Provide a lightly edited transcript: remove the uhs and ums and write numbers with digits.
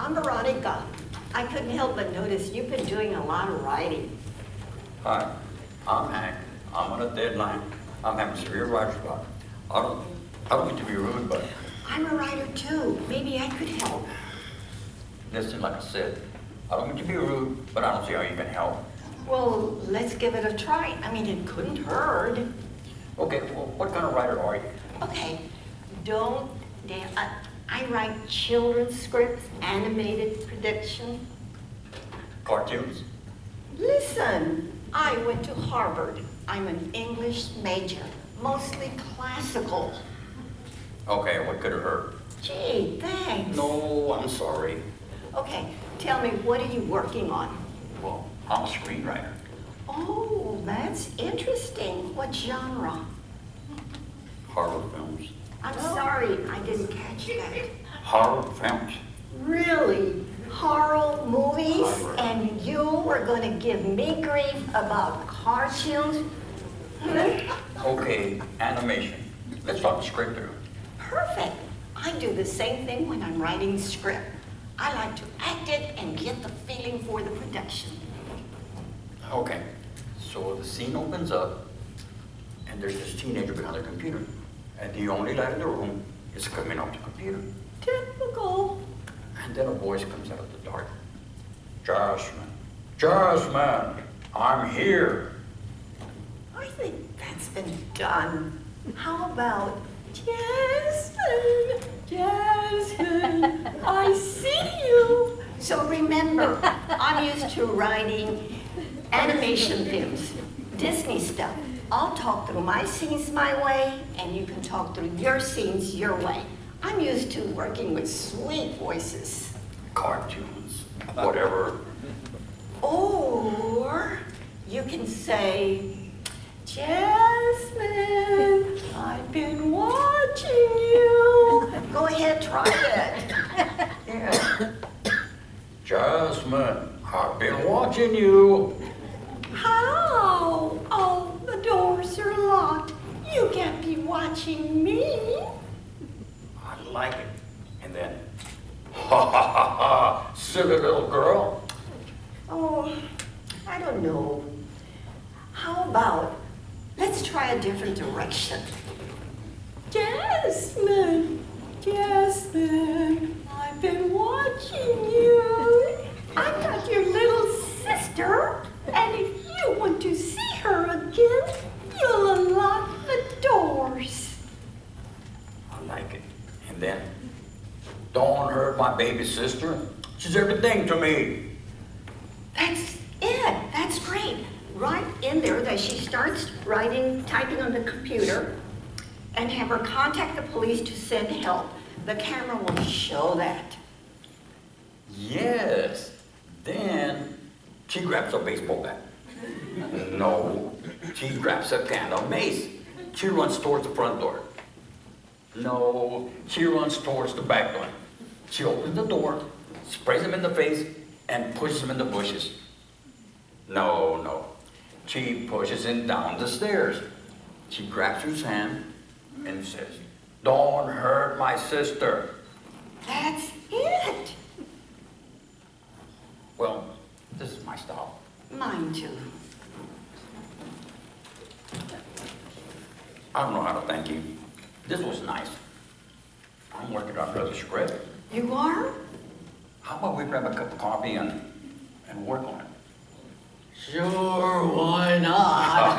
I'm Veronica. I couldn't help but notice you've been doing a lot of writing. Hi, I'm Hank. I'm on a deadline. I'm having severe writer's block. I don't mean to be rude, but I'm a writer too. Maybe I could help. listen, like I said, I don't mean to be rude, but I don't see how you can help. Well, let's give it a try. I mean, it couldn't hurt. Okay, well, what kind of writer are you? Okay, don't Dan. I write children's scripts, animated production. Cartoons? Listen, I went to Harvard. I'm an English major, mostly classical. Okay, what could it hurt? Gee, thanks. No, I'm sorry. Okay, tell me, what are you working on? Well, I'm a screenwriter. Oh, that's interesting. What genre? Horror films. I'm sorry, I didn't catch that. Horror films? Really? Horror movies? Horror. And you were going to give me grief about cartoons? Okay, animation. Let's talk the script through. Perfect. I do the same thing when I'm writing script. I like to act it and get the feeling for the production. Okay, so the scene opens up, and there's this teenager behind their computer. And the only light in the room is coming off the computer. Typical. And then a voice comes out of the dark. Jasmine, Jasmine, I'm here. I think that's been done. How about Jasmine, Jasmine, I see you. So remember, I'm used to writing animation films, Disney stuff. I'll talk through my scenes my way, and you can talk through your scenes your way. I'm used to working with sweet voices. Cartoons, whatever. Or you can say, Jasmine, I've been watching you. Go ahead, try it. Yeah. Jasmine, I've been watching you. How? Oh, the doors are locked. You can't be watching me. I like it. And then, ha ha ha ha, silly little girl. Oh, I don't know. How about, let's try a different direction. Jasmine, Jasmine, I've been watching you. I'm not your little sister, and if you want to see her again, you'll unlock the doors. I like it. And then, don't hurt my baby sister. She's everything to me. That's it. That's great. Right in there that she starts writing, typing on the computer, and have her contact the police to send help. The camera will show that. Yes. Then she grabs a baseball bat. No. She grabs a can of mace. She runs towards the front door. No. She runs towards the back door. She opens the door, sprays him in the face, and pushes him in the bushes. No, no. She pushes him down the stairs. She grabs his hand and says, "Don't hurt my sister." That's it. Well, this is my style. Mine too. I don't know how to thank you. This was nice. I'm working on another script. You are? How about we grab a cup of coffee and work on it? Sure, why not?